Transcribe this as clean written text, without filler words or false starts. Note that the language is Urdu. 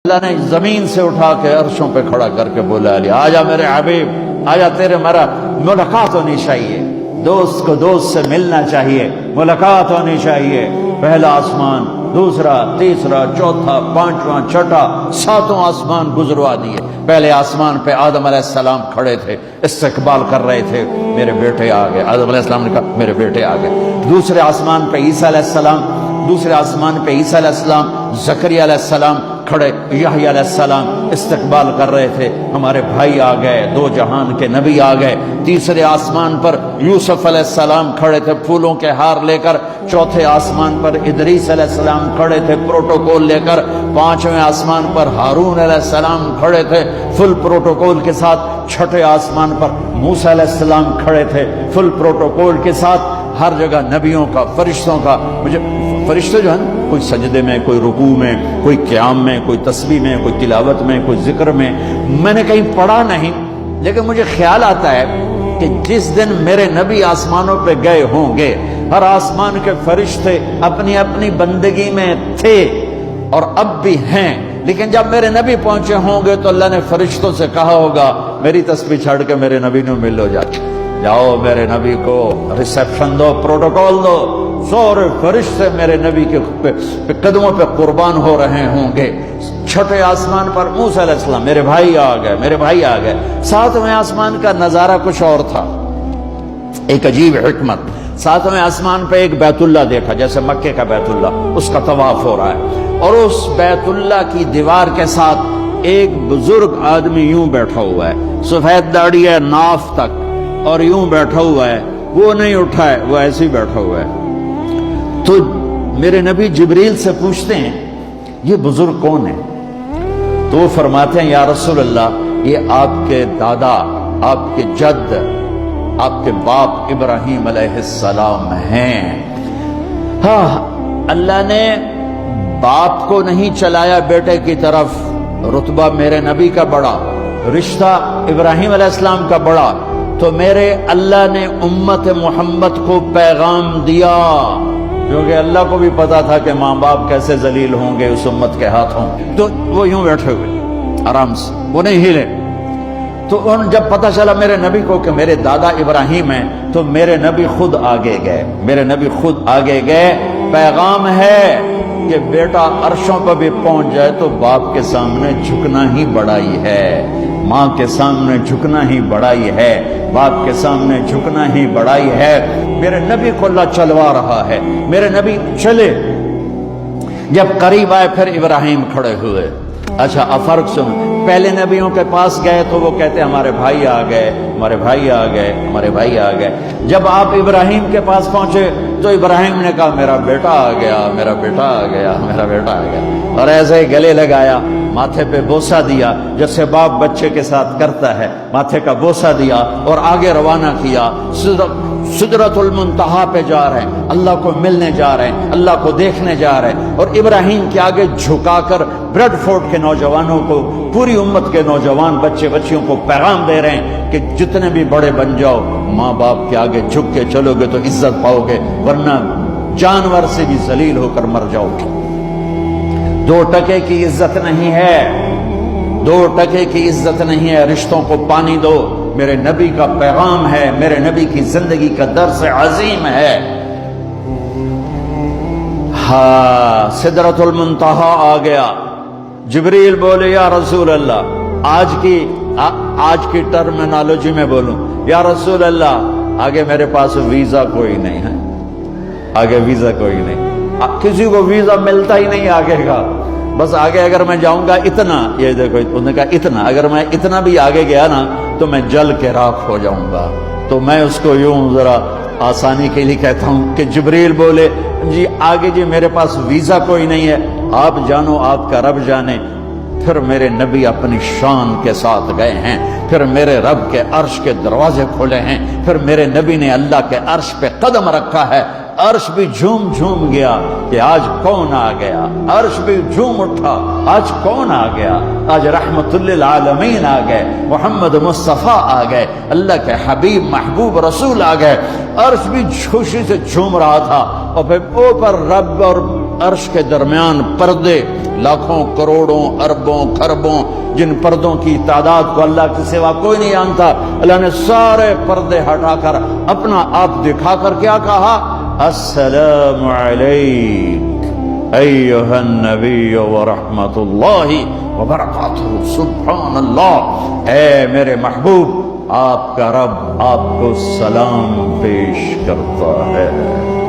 اللہ نے زمین سے اٹھا کے عرشوں پہ کھڑا کر کے بولا علی آجا میرے حبیب آجا، تیرے میرا ملاقات ہونی چاہیے، دوست کو دوست سے ملنا چاہیے، ملاقات ہونی چاہیے۔ پہلا آسمان، دوسرا، تیسرا، چوتھا، پانچواں، چھٹا، ساتوں آسمان گزروا دیے۔ پہلے آسمان پہ آدم علیہ السلام کھڑے تھے، استقبال کر رہے تھے، میرے بیٹے آ گئے۔ آدم علیہ السلام نے کہا میرے بیٹے آ گئے۔ دوسرے آسمان پہ عیسیٰ علیہ السلام، دوسرے آسمان پہ عیسیٰ علیہ السلام، زکریا علیہ السلام کھڑے، یحییٰ علیہ السلام استقبال کر رہے تھے، ہمارے بھائی آ گئے، دو جہان کے نبی آ گئے۔ تیسرے آسمان پر یوسف علیہ السلام کھڑے تھے پھولوں کے ہار لے کر۔ چوتھے آسمان پر ادریس علیہ السلام کھڑے تھے پروٹوکول لے کر۔ پانچویں آسمان پر ہارون علیہ السلام کھڑے تھے فل پروٹوکول کے ساتھ۔ چھٹے آسمان پر موسیٰ علیہ السلام کھڑے تھے فل پروٹوکول کے ساتھ۔ ہر جگہ نبیوں کا، فرشتوں کا، مجھے فرشتے جو ہیں کوئی سجدے میں، کوئی رکوع میں، کوئی قیام میں، کوئی تسبیح میں، کوئی تلاوت میں، کوئی ذکر میں، میں نے کہیں پڑھا نہیں، لیکن مجھے خیال آتا ہے کہ جس دن میرے نبی آسمانوں پہ گئے ہوں گے، ہر آسمان کے فرشتے اپنی اپنی بندگی میں تھے اور اب بھی ہیں، لیکن جب میرے نبی پہنچے ہوں گے تو اللہ نے فرشتوں سے کہا ہوگا میری تسبیح چھڑ کے میرے نبی نے ملو جاؤ میرے نبی کو ریسیپشن دو، پروٹوکول دو۔ سورے فرشتے میرے نبی کے قدموں پہ قربان ہو رہے ہوں گے۔ چھٹے آسمان پر موسیٰ علیہ السلام، میرے بھائی آ گئے، میرے بھائی آ گئے۔ ساتویں آسمان کا نظارہ کچھ اور تھا، ایک عجیب حکمت۔ ساتویں آسمان پہ ایک بیت اللہ دیکھا، جیسے مکے کا بیت اللہ، اس کا طواف ہو رہا ہے، اور اس بیت اللہ کی دیوار کے ساتھ ایک بزرگ آدمی یوں بیٹھا ہوا ہے، سفید داڑھی ہے ناف تک، اور یوں بیٹھا ہوا ہے، وہ نہیں اٹھا ہے، وہ ایسے ہی بیٹھا ہوا ہے۔ تو میرے نبی جبریل سے پوچھتے ہیں یہ بزرگ کون ہے؟ تو وہ فرماتے ہیں یا رسول اللہ یہ آپ کے دادا، آپ کے جد، آپ کے باپ ابراہیم علیہ السلام ہیں۔ ہاں، اللہ نے باپ کو نہیں چلایا بیٹے کی طرف، رتبہ میرے نبی کا بڑا، رشتہ ابراہیم علیہ السلام کا بڑا، تو میرے اللہ نے امت محمد کو پیغام دیا، کیونکہ اللہ کو بھی پتا تھا کہ ماں باپ کیسے ذلیل ہوں گے اس امت کے ہاتھوں، تو وہ یوں بیٹھے ہوئے آرام سے، وہ نہیں ہلے۔ تو جب پتا چلا میرے نبی کو کہ میرے دادا ابراہیم ہیں، تو میرے نبی خود آگے گئے، میرے نبی خود آگے گئے۔ پیغام ہے کہ بیٹا عرشوں پر بھی پہنچ جائے تو باپ کے سامنے جھکنا ہی بڑائی ہے، ماں کے سامنے جھکنا ہی بڑائی ہے، باپ کے سامنے جھکنا ہی بڑائی ہے۔ میرے نبی کو اللہ چلوا رہا ہے، میرے نبی چلے، جب قریب آئے پھر ابراہیم کھڑے ہوئے۔ اچھا فرق سن، پہلے نبیوں کے پاس گئے تو وہ کہتے ہمارے بھائی آ گئے، ہمارے بھائی آ گئے، ہمارے بھائی آ گئے۔ جب آپ ابراہیم کے پاس پہنچے تو ابراہیم نے کہا میرا بیٹا آ گیا، میرا بیٹا آ گیا، میرا بیٹا آ گیا، اور ایسے ہی گلے لگایا، ماتھے پہ بوسہ دیا، جیسے باپ بچے کے ساتھ کرتا ہے، ماتھے کا بوسہ دیا اور آگے روانہ کیا۔ سدرۃ المنتہا پہ جا رہے ہیں، اللہ کو ملنے جا رہے ہیں، اللہ کو دیکھنے جا رہے ہیں، اور ابراہیم کے آگے جھکا کر بریڈ فورٹ کے نوجوانوں کو، پوری امت کے نوجوان بچے بچیوں کو پیغام دے رہے ہیں کہ جتنے بھی بڑے بن جاؤ، ماں باپ کے آگے جھک کے چلو گے تو عزت پاؤ گے، ورنہ جانور سے بھی ذلیل ہو کر مر جاؤ گے۔ 2 ٹکے کی عزت نہیں ہے، 2 ٹکے کی عزت نہیں ہے، رشتوں کو پانی دو۔ میرے نبی کا پیغام ہے، میرے نبی کی زندگی کا درس عظیم ہے۔ ہاں، سدرۃ المنتہا آ گیا۔ جبریل بولے یا رسول اللہ، آج کی ٹرمینالوجی میں بولوں، یا رسول اللہ آگے میرے پاس ویزا کوئی نہیں ہے، آگے ویزا کوئی نہیں، کسی کو ویزا ملتا ہی نہیں آگے کا، بس آگے اگر میں جاؤں گا اتنا، یہ دیکھو انہوں نے کہا اتنا، اگر میں اتنا بھی آگے گیا نا تو میں جل کے راکھ ہو جاؤں گا۔ تو میں اس کو یوں ذرا آسانی کے لیے کہتا ہوں کہ جبریل بولے جی آگے جی میرے پاس ویزا کوئی نہیں ہے، آپ جانو آپ کا رب جانے۔ پھر میرے نبی اپنی شان کے ساتھ گئے ہیں، پھر میرے رب کے عرش کے دروازے کھولے ہیں، پھر میرے نبی نے اللہ کے عرش پہ قدم رکھا ہے، عرش بھی جھوم جھوم گیا کہ آج کون آ گیا، عرش بھی جھوم اٹھا آج کون آ گیا، آج رحمت للعالمین آ گئے، محمد مصطفیٰ آ گئے، اللہ کے حبیب محبوب رسول آ گئے۔ عرش بھی خوشی سے جھوم رہا تھا، اور پھر اوپر رب اور عرش کے درمیان پردے لاکھوں کروڑوں اربوں خربوں، جن پردوں کی تعداد کو اللہ کے سوا کوئی نہیں جانتا، اللہ نے سارے پردے ہٹا کر اپنا آپ دکھا کر کیا کہا؟ السلام علیک ایھا النبی ورحمۃ اللہ وبرکاتہ۔ سبحان اللہ، اے میرے محبوب، آپ کا رب آپ کو سلام پیش کرتا ہے۔